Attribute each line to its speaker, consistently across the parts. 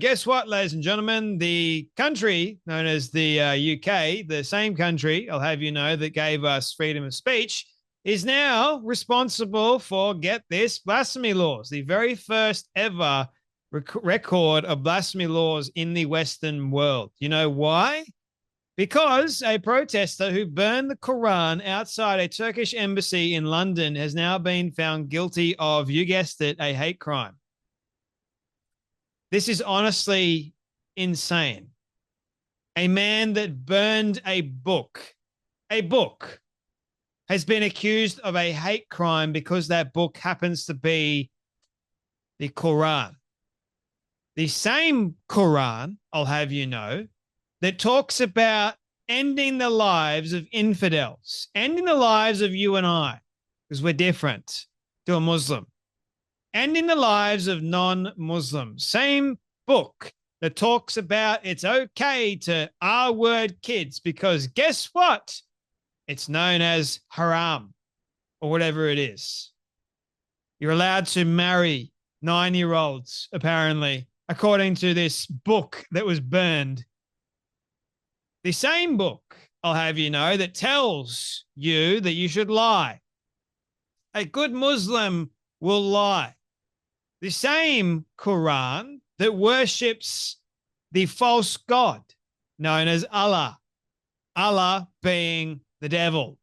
Speaker 1: Guess what, ladies and gentlemen? The country known as the UK, the same country, I'll have you know, that gave us freedom of speech, is now responsible for, get this, blasphemy laws, the very first ever record of blasphemy laws in the Western world. You know why? Because a protester who burned the Quran outside a Turkish embassy in London has now been found guilty of, you guessed it, a hate crime. This is honestly insane. A man that burned a book has been accused of a hate crime because that book happens to be the Quran. The same Quran, I'll have you know, that talks about ending the lives of infidels, ending the lives of you and I, because we're different to a Muslim, ending the lives of non-Muslims. Same book that talks about it's okay to R-word kids because guess what? It's known as haram or whatever it is. You're allowed to marry 9-year-olds, apparently, according to this book that was burned. The same book, I'll have you know, that tells you that you should lie. A good Muslim will lie. The same Quran that worships the false god known as Allah, Allah being the devil.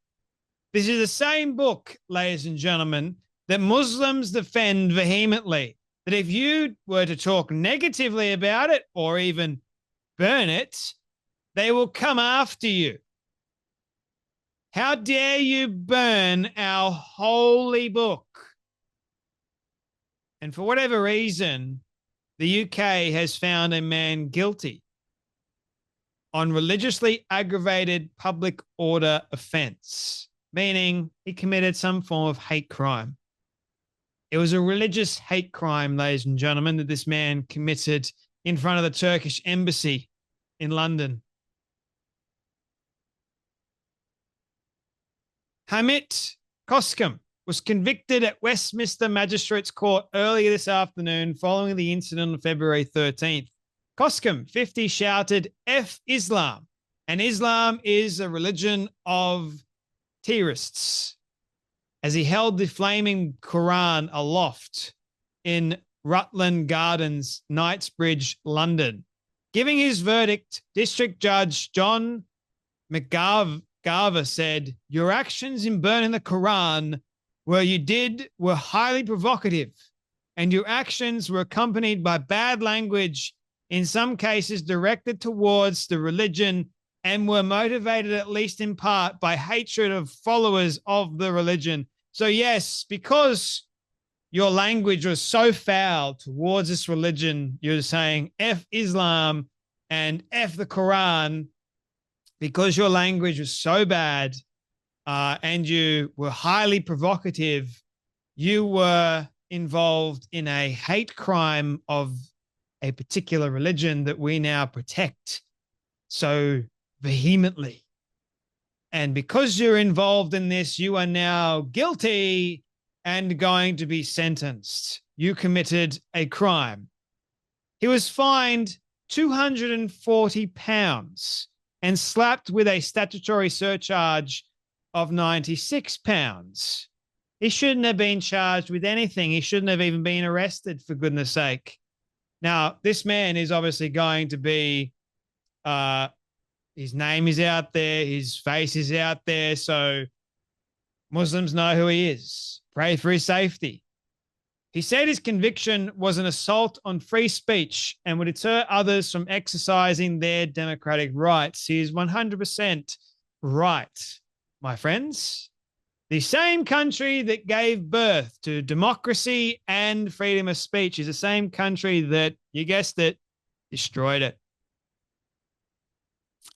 Speaker 1: This is the same book, ladies and gentlemen, that Muslims defend vehemently, that if you were to talk negatively about it or even burn it, they will come after you. How dare you burn our holy book? And for whatever reason, the UK has found a man guilty on religiously aggravated public order offense, meaning he committed some form of hate crime. It was a religious hate crime, ladies and gentlemen, that this man committed in front of the Turkish embassy in London. Hamit Koskum was convicted at Westminster Magistrates Court earlier this afternoon following the incident on February 13th. Koskum, 50, shouted, "F Islam," and Islam is a religion of terrorists, as he held the flaming Quran aloft in Rutland Gardens, Knightsbridge, London. Giving his verdict, District Judge John McGarver said, "Your actions in burning the Quran were highly provocative, and your actions were accompanied by bad language, in some cases directed towards the religion, and were motivated at least in part by hatred of followers of the religion." So yes, because your language was so foul towards this religion, you're saying F Islam and F the Quran, because your language was so bad and you were highly provocative, you were involved in a hate crime of a particular religion that we now protect so vehemently. And because you're involved in this, you are now guilty and going to be sentenced. You committed a crime. He was fined £240 and slapped with a statutory surcharge of £96. He shouldn't have been charged with anything. He shouldn't have even been arrested, for goodness sake. Now, this man is obviously going to be, his name is out there, his face is out there, so Muslims know who he is. Pray for his safety. He said his conviction was an assault on free speech and would deter others from exercising their democratic rights. He is 100% right, my friends. The same country that gave birth to democracy and freedom of speech is the same country that, you guessed it, destroyed it.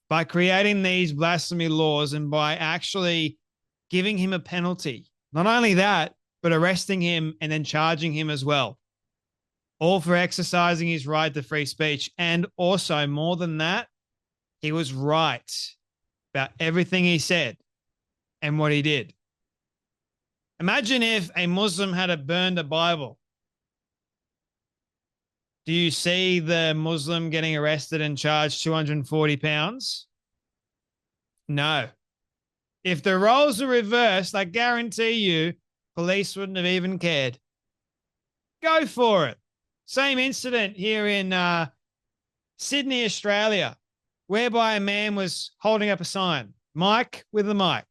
Speaker 1: By creating these blasphemy laws and by actually giving him a penalty. Not only that, but arresting him and then charging him as well. All for exercising his right to free speech. And also, more than that, he was right about everything he said and what he did. Imagine if a Muslim had burned a Bible. Do you see the Muslim getting arrested and charged £240? No. If the roles were reversed, I guarantee you, police wouldn't have even cared. Go for it. Same incident here in Sydney, Australia, whereby a man was holding up a sign, Mike with a mic,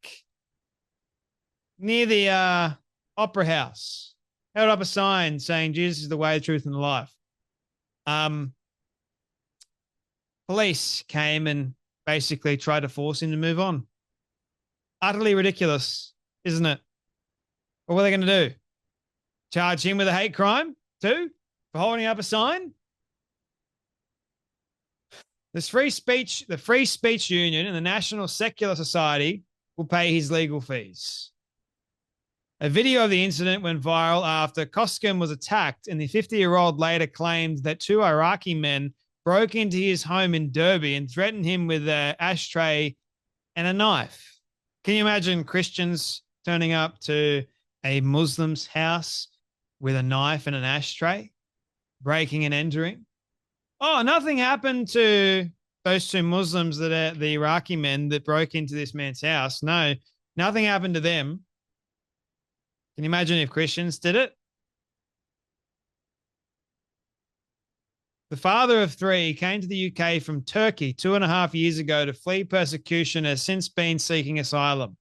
Speaker 1: near the Opera House. Held up a sign saying Jesus is the way, the truth, and the life. Police came and basically tried to force him to move on. Utterly ridiculous, isn't it? But what are they going to do? Charge him with a hate crime too for holding up a sign? The Free Speech Union and the National Secular Society will pay his legal fees. A video of the incident went viral after Koskem was attacked, and the 50-year-old later claimed that two Iraqi men broke into his home in Derby and threatened him with an ashtray and a knife. Can you imagine Christians turning up to a Muslim's house with a knife and an ashtray, breaking and entering? Oh, nothing happened to those two Muslims that are the Iraqi men that broke into this man's house. No, nothing happened to them. Can you imagine if Christians did it? The father of three came to the UK from Turkey 2.5 years ago to flee persecution and has since been seeking asylum.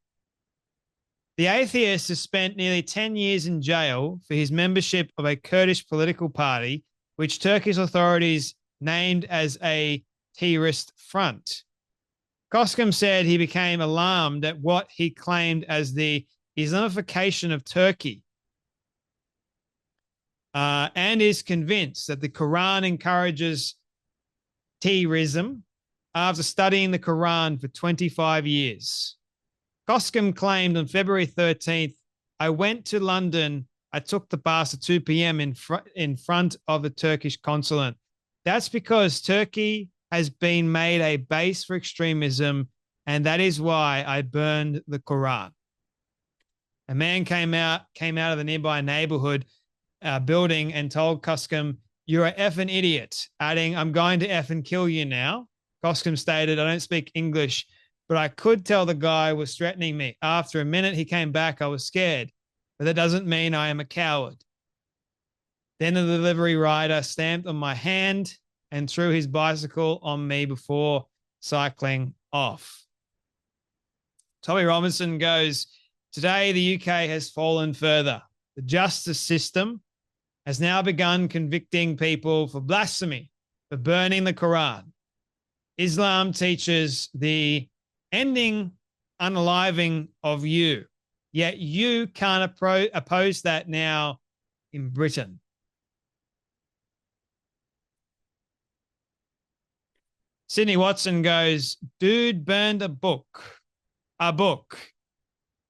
Speaker 1: The atheist has spent nearly 10 years in jail for his membership of a Kurdish political party, which Turkish authorities named as a terrorist front. Koskem said he became alarmed at what he claimed as the Islamification of Turkey and is convinced that the Quran encourages terrorism after studying the Quran for 25 years. Koskem claimed on February 13th, I went to London. I took the bus at 2 p.m. in front of the Turkish consulate. That's because Turkey has been made a base for extremism, and that is why I burned the Quran. A man came out of the nearby neighborhood building and told Koskem, you're an effing idiot, adding, I'm going to effing kill you now. Koskem stated, I don't speak English, but I could tell the guy was threatening me. After a minute, he came back. I was scared, but that doesn't mean I am a coward. Then the delivery rider stamped on my hand and threw his bicycle on me before cycling off. Tommy Robinson goes, today the UK has fallen further. The justice system has now begun convicting people for blasphemy, for burning the Quran. Islam teaches the ending, unaliving of you, yet you can't oppose that now in Britain. Sydney Watson goes, dude burned a book.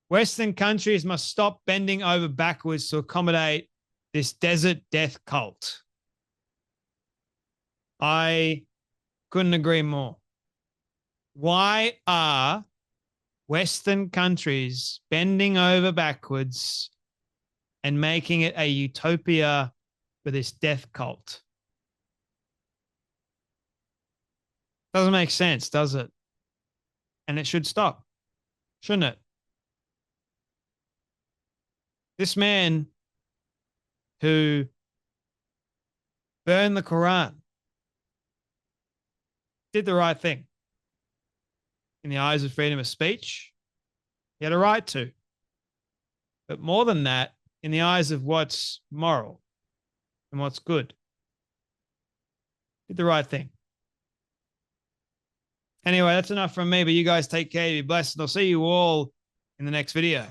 Speaker 1: Western countries must stop bending over backwards to accommodate this desert death cult. I couldn't agree more. Why are Western countries bending over backwards and making it a utopia for this death cult? Doesn't make sense, does it? And it should stop, shouldn't it? This man who burned the Quran did the right thing. In the eyes of freedom of speech, he had a right to. But more than that, in the eyes of what's moral and what's good, did the right thing. Anyway, that's enough from me, but you guys take care, be blessed, and I'll see you all in the next video.